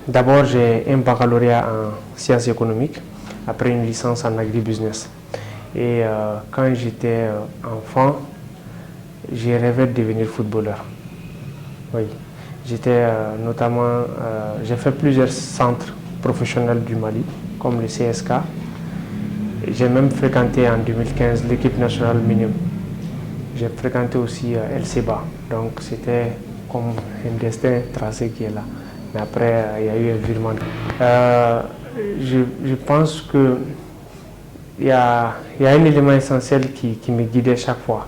D'abord, j'ai un baccalauréat en sciences économiques, après une licence en agribusiness. Et quand j'étais enfant, j'ai rêvé de devenir footballeur. Oui, j'étais notamment, j'ai fait plusieurs centres professionnels du Mali, comme le CSK. J'ai même fréquenté en 2015 l'équipe nationale minime. J'ai fréquenté aussi LCBA, donc c'était comme un destin tracé qui est là. Mais après, il y a eu un virement. Je pense que il y a un élément essentiel qui me guidait chaque fois.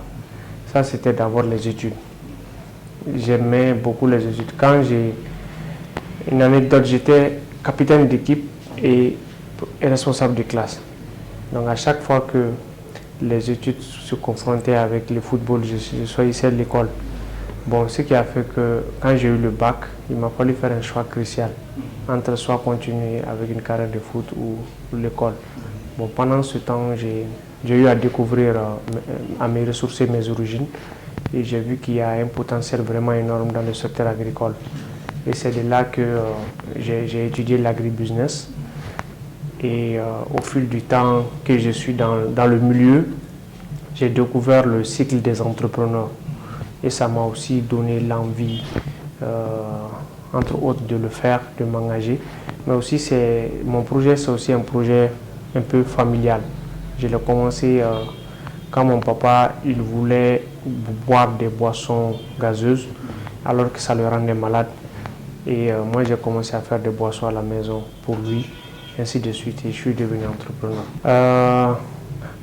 Ça, c'était d'abord les études. J'aimais beaucoup les études. Quand j'ai une anecdote, j'étais capitaine d'équipe et responsable de classe. Donc à chaque fois que les études se confrontaient avec le football, je choisissais l'école. Bon, ce qui a fait que quand j'ai eu le bac, il m'a fallu faire un choix crucial entre soit continuer avec une carrière de foot ou l'école. Bon, pendant ce temps, j'ai eu à découvrir, à me ressourcer mes origines et j'ai vu qu'il y a un potentiel vraiment énorme dans le secteur agricole. Et c'est de là que j'ai étudié l'agribusiness. Et au fil du temps que je suis dans le milieu, j'ai découvert le cycle des entrepreneurs. Et ça m'a aussi donné l'envie, entre autres, de le faire, de m'engager. Mais aussi, mon projet, c'est aussi un projet un peu familial. Je l'ai commencé quand mon papa il voulait boire des boissons gazeuses, alors que ça le rendait malade. Et moi, j'ai commencé à faire des boissons à la maison pour lui, ainsi de suite. Et je suis devenu entrepreneur.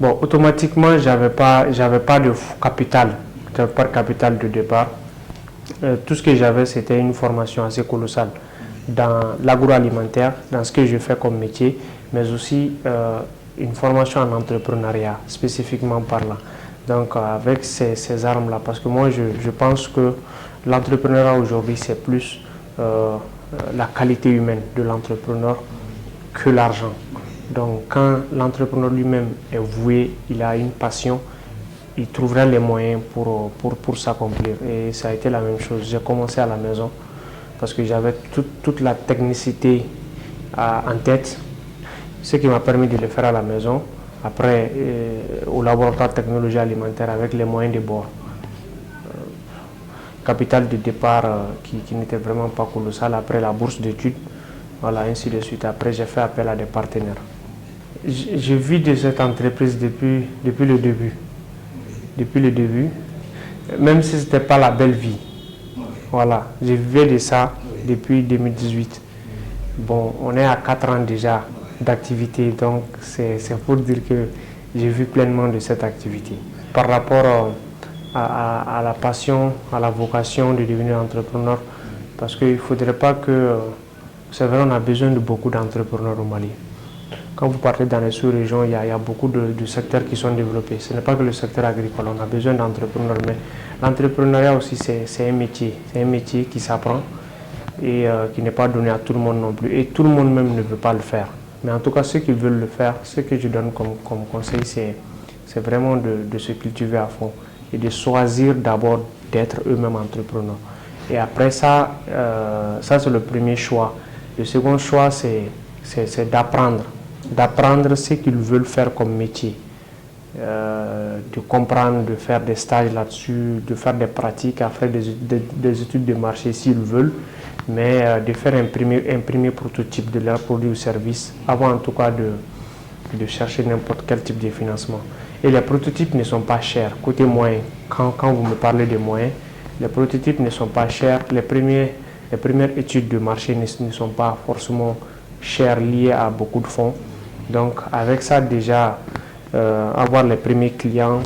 Bon, automatiquement, j'avais pas de capital. Par capital de départ. Tout ce que j'avais, c'était une formation assez colossale dans l'agroalimentaire, dans ce que je fais comme métier, mais aussi une formation en entrepreneuriat, spécifiquement parlant. Donc avec ces armes-là, parce que moi je pense que l'entrepreneuriat aujourd'hui, c'est plus la qualité humaine de l'entrepreneur que l'argent. Donc quand l'entrepreneur lui-même est voué, il a une passion, il trouverait les moyens pour s'accomplir. Et ça a été la même chose. J'ai commencé à la maison parce que j'avais toute la technicité en tête, ce qui m'a permis de le faire à la maison. Après, au laboratoire de technologie alimentaire avec les moyens de bord. Capital de départ qui n'était vraiment pas colossal. Après la bourse d'études, voilà, ainsi de suite. Après, j'ai fait appel à des partenaires. Je vis de cette entreprise depuis le début. Depuis le début, même si ce n'était pas la belle vie. Voilà, je vivais de ça depuis 2018. Bon, on est à 4 ans déjà d'activité, donc c'est pour dire que j'ai vu pleinement de cette activité. Par rapport à la passion, à la vocation de devenir entrepreneur, parce qu'il ne faudrait pas que... C'est vrai, on a besoin de beaucoup d'entrepreneurs au Mali. Quand vous partez dans les sous-régions, il y a beaucoup de secteurs qui sont développés. Ce n'est pas que le secteur agricole, on a besoin d'entrepreneurs, mais l'entrepreneuriat aussi, c'est un métier. C'est un métier qui s'apprend et qui n'est pas donné à tout le monde non plus. Et tout le monde même ne veut pas le faire. Mais en tout cas, ceux qui veulent le faire, ce que je donne comme conseil, c'est vraiment de se cultiver à fond et de choisir d'abord d'être eux-mêmes entrepreneurs. Et après ça, ça c'est le premier choix. Le second choix, c'est d'apprendre ce qu'ils veulent faire comme métier, de comprendre, de faire des stages là-dessus, de faire des pratiques, à faire des études de marché s'ils veulent, mais de faire un premier prototype de leur produit ou service avant en tout cas de chercher n'importe quel type de financement. Et les prototypes ne sont pas chers, côté moyen. Quand vous me parlez de moyens, les prototypes ne sont pas chers, les premières études de marché ne sont pas forcément chères, liées à beaucoup de fonds. Donc avec ça déjà, avoir les premiers clients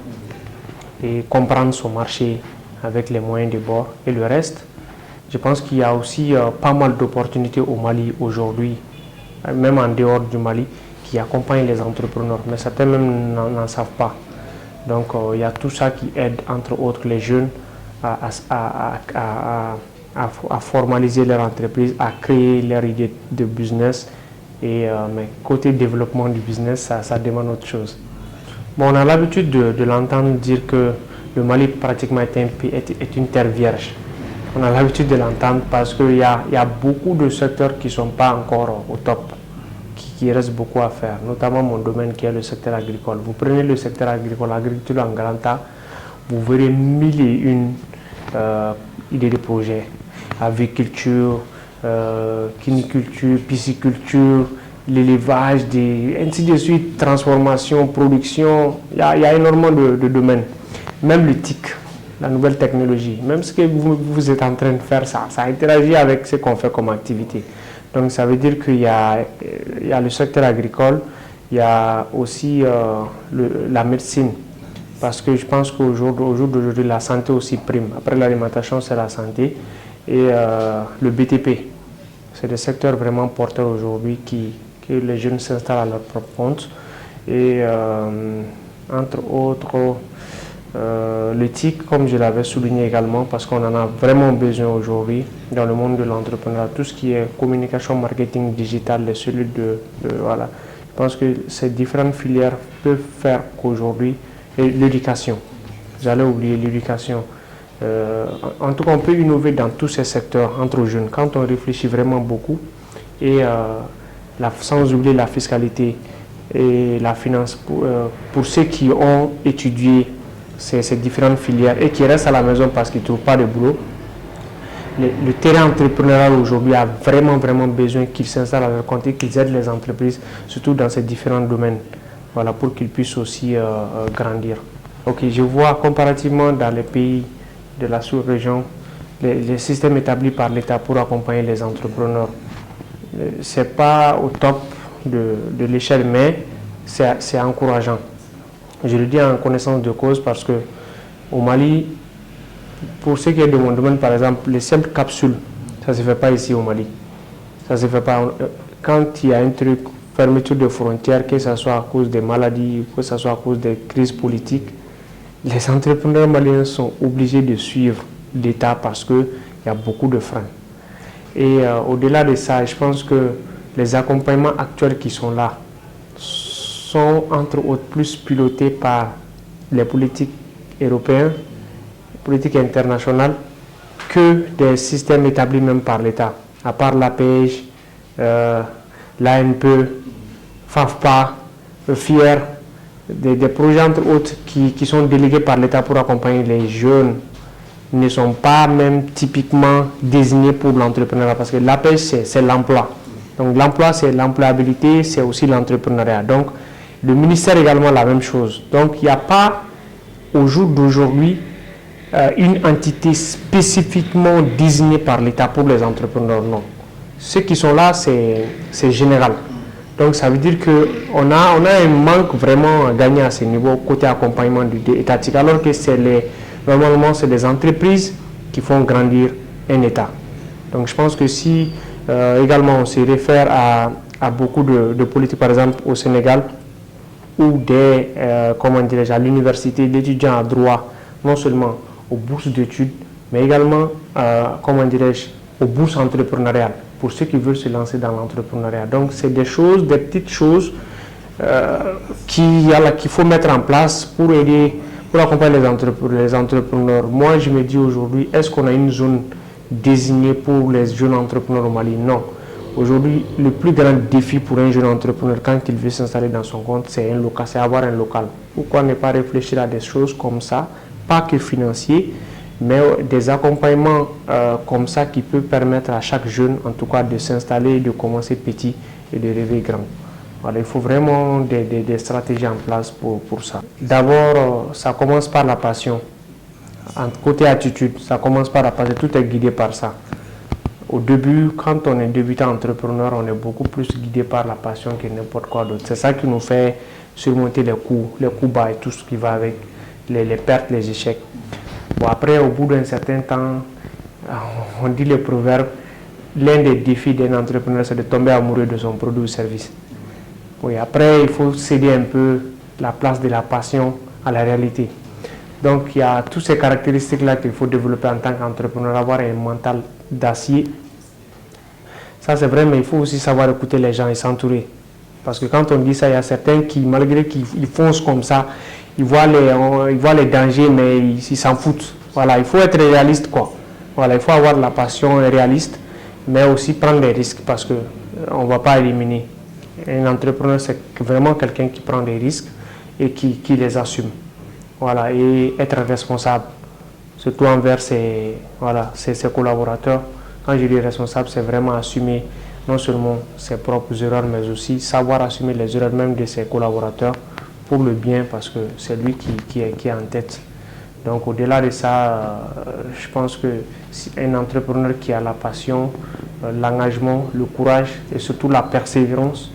et comprendre son marché avec les moyens de bord et le reste, je pense qu'il y a aussi pas mal d'opportunités au Mali aujourd'hui, même en dehors du Mali, qui accompagnent les entrepreneurs, mais certains même n'en savent pas. Donc il y a tout ça qui aide entre autres les jeunes à formaliser leur entreprise, à créer leur idée de business Mais côté développement du business, ça demande autre chose. Bon, on a l'habitude de l'entendre dire que le Mali pratiquement est une terre vierge. On a l'habitude de l'entendre parce qu'il y a beaucoup de secteurs qui ne sont pas encore au top, qui reste beaucoup à faire, notamment mon domaine qui est le secteur agricole. Vous prenez le secteur agricole, l'agriculture en grand A, vous verrez mille et une idées de projets. Aviculture, quiniculture, pisciculture, l'élevage, ainsi de suite, transformation, production, il y a énormément de domaines. Même le TIC, la nouvelle technologie, même ce que vous êtes en train de faire, ça interagit avec ce qu'on fait comme activité. Donc ça veut dire qu'il y a le secteur agricole, il y a aussi la médecine, parce que je pense qu'au jour d'aujourd'hui, la santé aussi prime. Après l'alimentation, c'est la santé. Et le BTP, c'est des secteurs vraiment porteurs aujourd'hui que les jeunes s'installent à leur propre compte. Et entre autres, l'éthique, comme je l'avais souligné également, parce qu'on en a vraiment besoin aujourd'hui dans le monde de l'entrepreneuriat, tout ce qui est communication, marketing, digital, les cellules voilà. Je pense que ces différentes filières peuvent faire qu'aujourd'hui, et l'éducation, vous allez oublier l'éducation. En tout cas, on peut innover dans tous ces secteurs entre jeunes quand on réfléchit vraiment beaucoup et sans oublier la fiscalité et la finance pour ceux qui ont étudié ces différentes filières et qui restent à la maison parce qu'ils ne trouvent pas de boulot. Le terrain entrepreneurial aujourd'hui a vraiment besoin qu'ils s'installent à leur compte et qu'ils aident les entreprises, surtout dans ces différents domaines, voilà, pour qu'ils puissent aussi grandir. Ok, je vois comparativement dans les pays de la sous-région, les systèmes établis par l'État pour accompagner les entrepreneurs. Ce n'est pas au top de l'échelle, mais c'est encourageant. Je le dis en connaissance de cause parce que au Mali, pour ce qui est de mon domaine, par exemple, les simples capsules, ça ne se fait pas ici au Mali. Ça se fait pas. Quand il y a un truc, fermeture de frontières, que ce soit à cause des maladies, que ce soit à cause des crises politiques, les entrepreneurs maliens sont obligés de suivre l'État parce qu'il y a beaucoup de freins. Et au-delà de ça, je pense que les accompagnements actuels qui sont là sont entre autres plus pilotés par les politiques européens, politiques internationales, que des systèmes établis même par l'État. À part l'APEJ, l'ANPE, FAFPA, FIER, des projets entre autres qui sont délégués par l'État pour accompagner les jeunes ne sont pas même typiquement désignés pour l'entrepreneuriat parce que l'APEJ c'est l'emploi. Donc l'emploi c'est l'employabilité, c'est aussi l'entrepreneuriat. Donc le ministère également la même chose. Donc il n'y a pas au jour d'aujourd'hui une entité spécifiquement désignée par l'État pour les entrepreneurs, non. Ceux qui sont là c'est général. Donc ça veut dire qu'on a un manque vraiment à gagner à ce niveau côté accompagnement étatique, alors que normalement c'est des entreprises qui font grandir un État. Donc je pense que si également on se réfère à beaucoup de politiques, par exemple au Sénégal, ou à l'université d'étudiants à droit, non seulement aux bourses d'études, mais également aux bourses entrepreneuriales, pour ceux qui veulent se lancer dans l'entrepreneuriat. Donc c'est des petites choses qu'il faut mettre en place pour accompagner les entrepreneurs. Moi je me dis aujourd'hui, est-ce qu'on a une zone désignée pour les jeunes entrepreneurs au Mali? Non. Aujourd'hui, le plus grand défi pour un jeune entrepreneur quand il veut s'installer dans son compte, c'est avoir un local. Pourquoi ne pas réfléchir à des choses comme ça, pas que financiers, mais des accompagnements comme ça qui peuvent permettre à chaque jeune, en tout cas, de s'installer, de commencer petit et de rêver grand. Voilà, il faut vraiment des stratégies en place pour ça. D'abord, ça commence par la passion. Côté attitude, ça commence par la passion, tout est guidé par ça. Au début, quand on est débutant entrepreneur, on est beaucoup plus guidé par la passion que n'importe quoi d'autre. C'est ça qui nous fait surmonter les coups bas et tout ce qui va avec, les pertes, les échecs. Bon, après, au bout d'un certain temps, on dit le proverbe, l'un des défis d'un entrepreneur, c'est de tomber amoureux de son produit ou service. Oui, après, il faut céder un peu la place de la passion à la réalité. Donc, il y a toutes ces caractéristiques-là qu'il faut développer en tant qu'entrepreneur, avoir un mental d'acier. Ça c'est vrai, mais il faut aussi savoir écouter les gens et s'entourer. Parce que quand on dit ça, il y a certains qui, malgré qu'ils foncent comme ça, ils voient les dangers, mais ils s'en foutent. Voilà, il faut être réaliste, quoi. Voilà, il faut avoir la passion réaliste, mais aussi prendre des risques parce qu'on ne va pas éliminer. Un entrepreneur, c'est vraiment quelqu'un qui prend des risques et qui les assume. Voilà, et être responsable, surtout envers ses collaborateurs. Quand je dis responsable, c'est vraiment assumer non seulement ses propres erreurs, mais aussi savoir assumer les erreurs même de ses collaborateurs pour le bien, parce que c'est lui qui est en tête. Donc au-delà de ça, je pense que un entrepreneur qui a la passion, l'engagement, le courage et surtout la persévérance,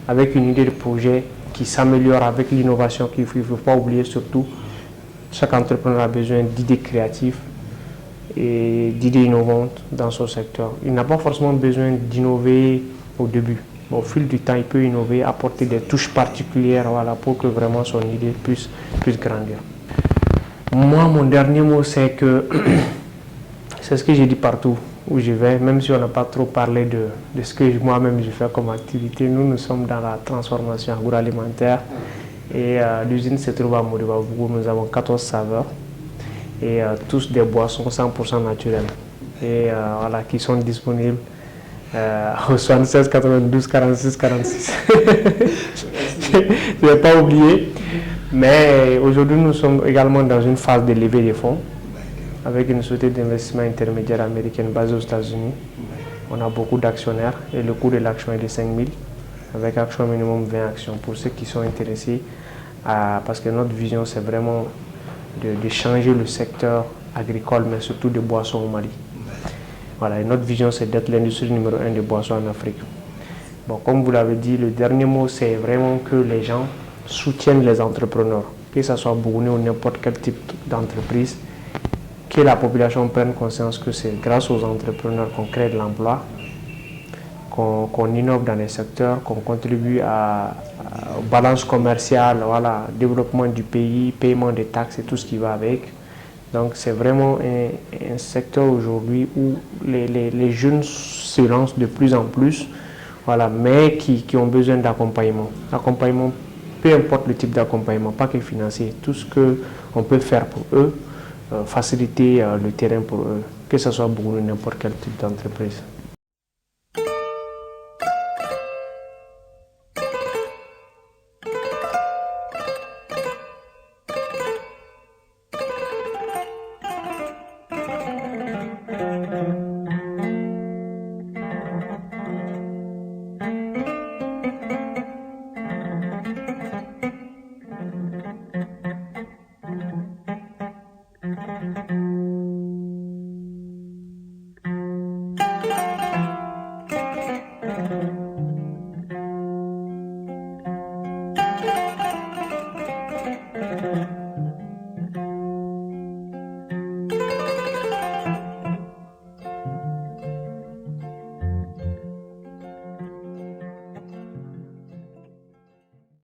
avec une idée de projet qui s'améliore avec l'innovation qu'il ne faut pas oublier surtout. Chaque entrepreneur a besoin d'idées créatives et d'idées innovantes dans son secteur. Il n'a pas forcément besoin d'innover au début. Au fil du temps, il peut innover, apporter des touches particulières, voilà, pour que vraiment son idée puisse grandir. Moi, mon dernier mot, c'est que c'est ce que j'ai dit partout où je vais, même si on n'a pas trop parlé de ce que moi-même je fais comme activité. Nous sommes dans la transformation agroalimentaire et l'usine se trouve à Modibabougou. Nous avons 14 saveurs et tous des boissons 100% naturelles et voilà, qui sont disponibles au 76 92 46 46. Je n'ai pas oublié, mais aujourd'hui nous sommes également dans une phase de levée des fonds avec une société d'investissement intermédiaire américaine basée aux États-Unis. On a beaucoup d'actionnaires et le coût de l'action est de 5 000 avec action minimum 20 actions pour ceux qui sont intéressés parce que notre vision c'est vraiment de changer le secteur agricole mais surtout de boissons au Mali. Voilà, et notre vision c'est d'être l'industrie numéro 1 de boissons en Afrique. Bon, comme vous l'avez dit, le dernier mot c'est vraiment que les gens soutiennent les entrepreneurs, que ce soit Bougouni ou n'importe quel type d'entreprise, que la population prenne conscience que c'est grâce aux entrepreneurs qu'on crée de l'emploi, qu'on innove dans les secteurs, qu'on contribue aux balances commerciales, voilà, développement du pays, paiement des taxes et tout ce qui va avec. Donc c'est vraiment un secteur aujourd'hui où les jeunes se lancent de plus en plus, voilà, mais qui ont besoin d'accompagnement. Accompagnement, peu importe le type d'accompagnement, pas que financier, tout ce qu'on peut faire pour eux, faciliter le terrain pour eux, que ce soit pour n'importe quel type d'entreprise.